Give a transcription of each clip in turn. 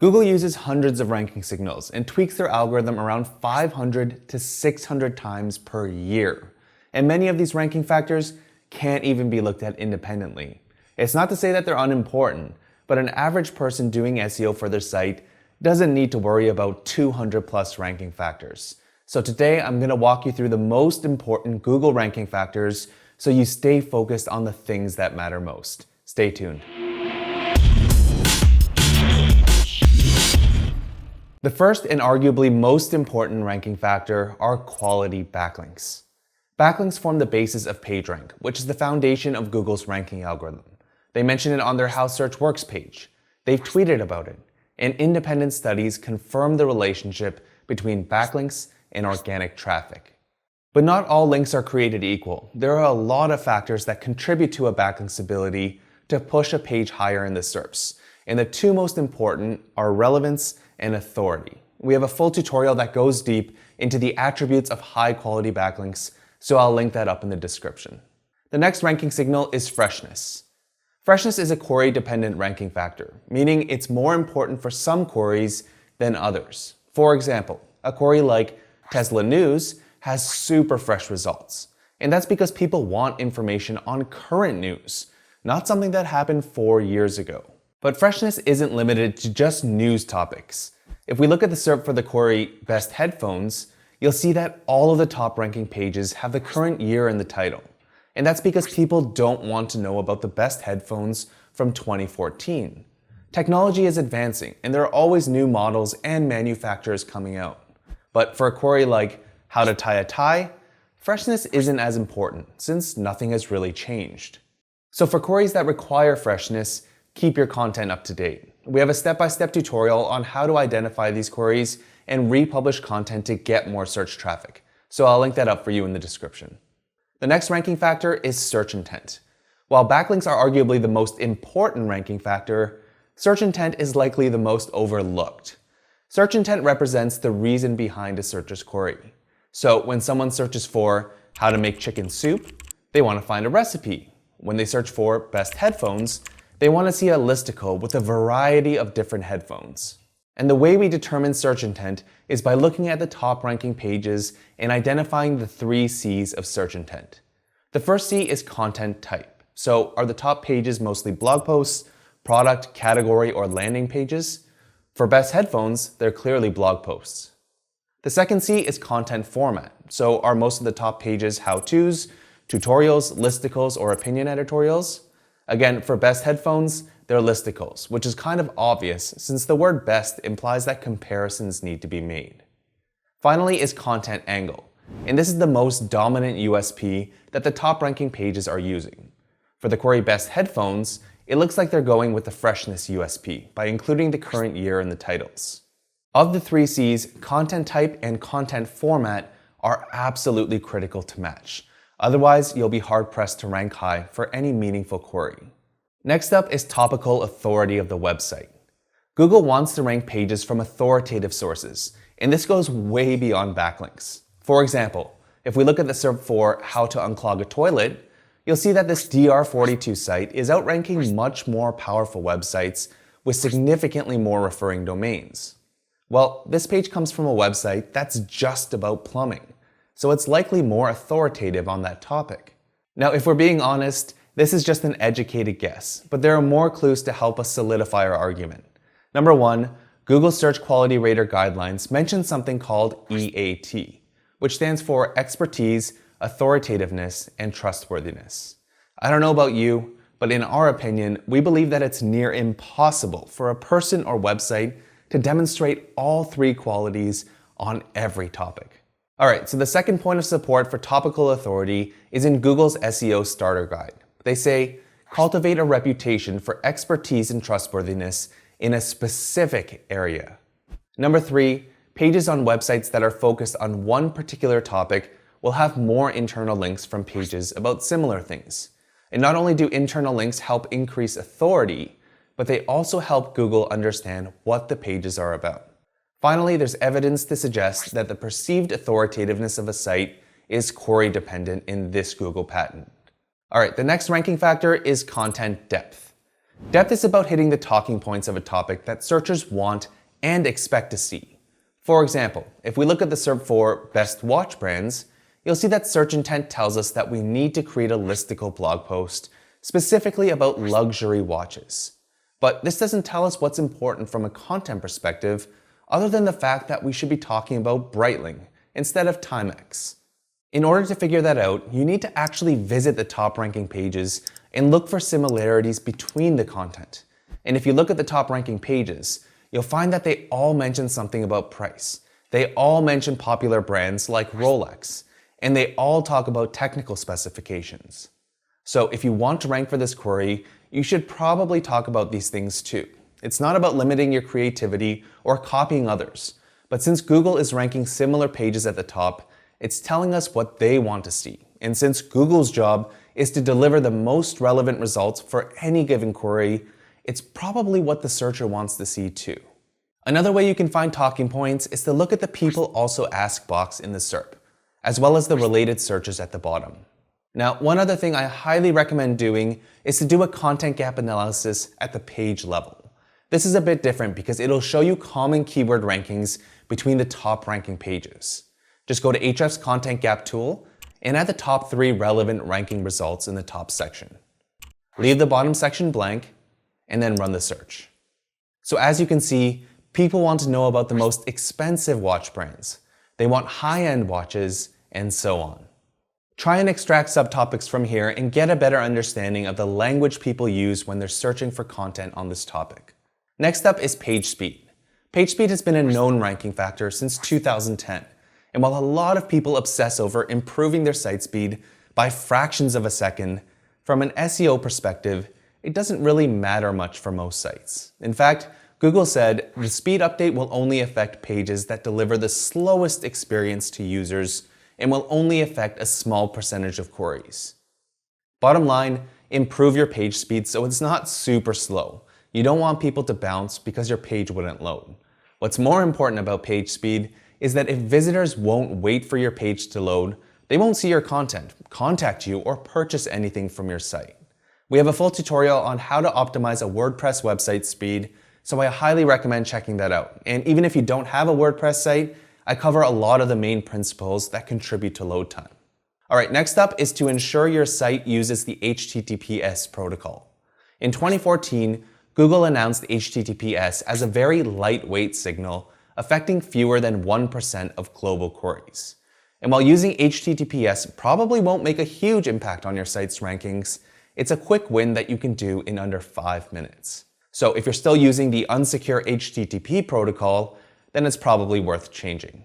Google uses hundreds of ranking signals and tweaks their algorithm around 500 to 600 times per year. And many of these ranking factors can't even be looked at independently. It's not to say that they're unimportant, but an average person doing SEO for their site doesn't need to worry about 200 plus ranking factors. So today I'm going to walk you through the most important Google ranking factors so you stay focused on the things that matter most. Stay tuned. The first and arguably most important ranking factor are quality backlinks. Backlinks form the basis of PageRank, which is the foundation of Google's ranking algorithm. They mention it on their How Search Works page. They've tweeted about it, and independent studies confirm the relationship between backlinks and organic traffic. But not all links are created equal. There are a lot of factors that contribute to a backlink's ability to push a page higher in the SERPs, and the two most important are relevance and authority. We have a full tutorial that goes deep into the attributes of high-quality backlinks, so I'll link that up in the description. The next ranking signal is freshness. Freshness is a query-dependent ranking factor, meaning it's more important for some queries than others. For example, a query like Tesla News has super fresh results, and that's because people want information on current news, not something that happened 4 years ago. But freshness isn't limited to just news topics. If we look at the SERP for the query Best Headphones, you'll see that all of the top ranking pages have the current year in the title. And that's because people don't want to know about the best headphones from 2014. Technology is advancing, and there are always new models and manufacturers coming out. But for a query like How to Tie a Tie, freshness isn't as important since nothing has really changed. So for queries that require freshness, keep your content up to date. We have a step-by-step tutorial on how to identify these queries and republish content to get more search traffic. So I'll link that up for you in the description. The next ranking factor is search intent. While backlinks are arguably the most important ranking factor, search intent is likely the most overlooked. Search intent represents the reason behind a searcher's query. So when someone searches for how to make chicken soup, they want to find a recipe. When they search for best headphones, they want to see a listicle with a variety of different headphones. And the way we determine search intent is by looking at the top ranking pages and identifying the 3 C's of search intent. The first C is content type. So are the top pages mostly blog posts, product, category, or landing pages? For best headphones, they're clearly blog posts. The second C is content format. So are most of the top pages how-tos, tutorials, listicles, or opinion editorials? Again, for best headphones, they're listicles, which is kind of obvious since the word best implies that comparisons need to be made. Finally is content angle, and this is the most dominant USP that the top ranking pages are using. For the query best headphones, it looks like they're going with the freshness USP by including the current year in the titles. Of the 3 C's, content type and content format are absolutely critical to match. Otherwise, you'll be hard-pressed to rank high for any meaningful query. Next up is topical authority of the website. Google wants to rank pages from authoritative sources, and this goes way beyond backlinks. For example, if we look at the SERP for how to unclog a toilet, you'll see that this DR42 site is outranking much more powerful websites with significantly more referring domains. Well, this page comes from a website that's just about plumbing, so it's likely more authoritative on that topic. Now, if we're being honest, this is just an educated guess, but there are more clues to help us solidify our argument. Number 1, Google Search Quality Rater Guidelines mention something called EAT, which stands for Expertise, Authoritativeness, and Trustworthiness. I don't know about you, but in our opinion, we believe that it's near impossible for a person or website to demonstrate all 3 qualities on every topic. Alright, so the second point of support for topical authority is in Google's SEO Starter Guide. They say, cultivate a reputation for expertise and trustworthiness in a specific area. Number 3, pages on websites that are focused on one particular topic will have more internal links from pages about similar things. And not only do internal links help increase authority, but they also help Google understand what the pages are about. Finally, there's evidence to suggest that the perceived authoritativeness of a site is query dependent in this Google patent. Alright, the next ranking factor is content depth. Depth is about hitting the talking points of a topic that searchers want and expect to see. For example, if we look at the SERP for best watch brands, you'll see that search intent tells us that we need to create a listicle blog post specifically about luxury watches. But this doesn't tell us what's important from a content perspective, other than the fact that we should be talking about Breitling instead of Timex. In order to figure that out, you need to actually visit the top ranking pages and look for similarities between the content. And if you look at the top ranking pages, you'll find that they all mention something about price. They all mention popular brands like Rolex, and they all talk about technical specifications. So if you want to rank for this query, you should probably talk about these things too. It's not about limiting your creativity or copying others, but since Google is ranking similar pages at the top, it's telling us what they want to see. And since Google's job is to deliver the most relevant results for any given query, it's probably what the searcher wants to see too. Another way you can find talking points is to look at the people also ask box in the SERP, as well as the related searches at the bottom. Now, one other thing I highly recommend doing is to do a content gap analysis at the page level. This is a bit different because it'll show you common keyword rankings between the top ranking pages. Just go to Ahrefs Content Gap tool and add the top 3 relevant ranking results in the top section. Leave the bottom section blank and then run the search. So as you can see, people want to know about the most expensive watch brands. They want high-end watches and so on. Try and extract subtopics from here and get a better understanding of the language people use when they're searching for content on this topic. Next up is page speed. Page speed has been a known ranking factor since 2010. And while a lot of people obsess over improving their site speed by fractions of a second, from an SEO perspective, it doesn't really matter much for most sites. In fact, Google said the speed update will only affect pages that deliver the slowest experience to users and will only affect a small percentage of queries. Bottom line, improve your page speed so it's not super slow. You don't want people to bounce because your page wouldn't load. What's more important about page speed is that if visitors won't wait for your page to load, they won't see your content, contact you, or purchase anything from your site. We have a full tutorial on how to optimize a WordPress website speed, so I highly recommend checking that out. And even if you don't have a WordPress site, I cover a lot of the main principles that contribute to load time. All right, next up is to ensure your site uses the HTTPS protocol. In 2014, Google announced HTTPS as a very lightweight signal affecting fewer than 1% of global queries. And while using HTTPS probably won't make a huge impact on your site's rankings, it's a quick win that you can do in under 5 minutes. So if you're still using the unsecure HTTP protocol, then it's probably worth changing.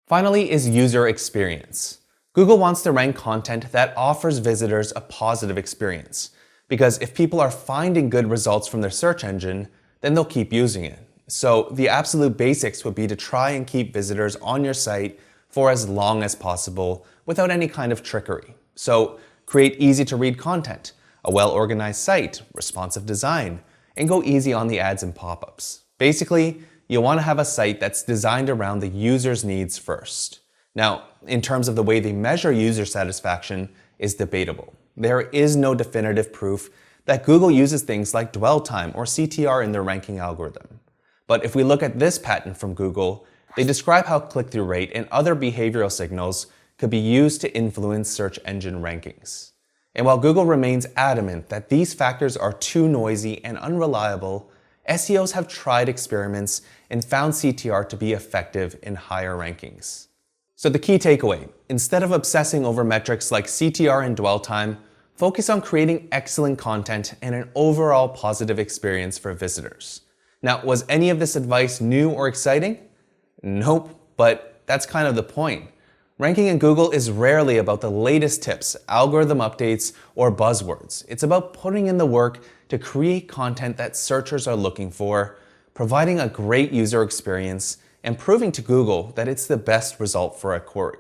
Finally is user experience. Google wants to rank content that offers visitors a positive experience, because if people are finding good results from their search engine, then they'll keep using it. So the absolute basics would be to try and keep visitors on your site for as long as possible without any kind of trickery. So create easy to read content, a well-organized site, responsive design, and go easy on the ads and pop-ups. Basically, you want to have a site that's designed around the user's needs first. Now, in terms of the way they measure user satisfaction is debatable. There is no definitive proof that Google uses things like dwell time or CTR in their ranking algorithm. But if we look at this patent from Google, they describe how click-through rate and other behavioral signals could be used to influence search engine rankings. And while Google remains adamant that these factors are too noisy and unreliable, SEOs have tried experiments and found CTR to be effective in higher rankings. So the key takeaway, instead of obsessing over metrics like CTR and dwell time, focus on creating excellent content and an overall positive experience for visitors. Now, was any of this advice new or exciting? Nope, but that's kind of the point. Ranking in Google is rarely about the latest tips, algorithm updates, or buzzwords. It's about putting in the work to create content that searchers are looking for, providing a great user experience, and proving to Google that it's the best result for a query.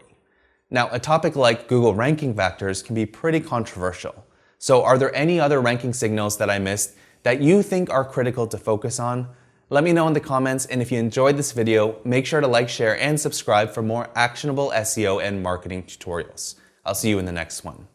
Now, a topic like Google ranking factors can be pretty controversial. So are there any other ranking signals that I missed that you think are critical to focus on? Let me know in the comments, and if you enjoyed this video, make sure to like, share, and subscribe for more actionable SEO and marketing tutorials. I'll see you in the next one.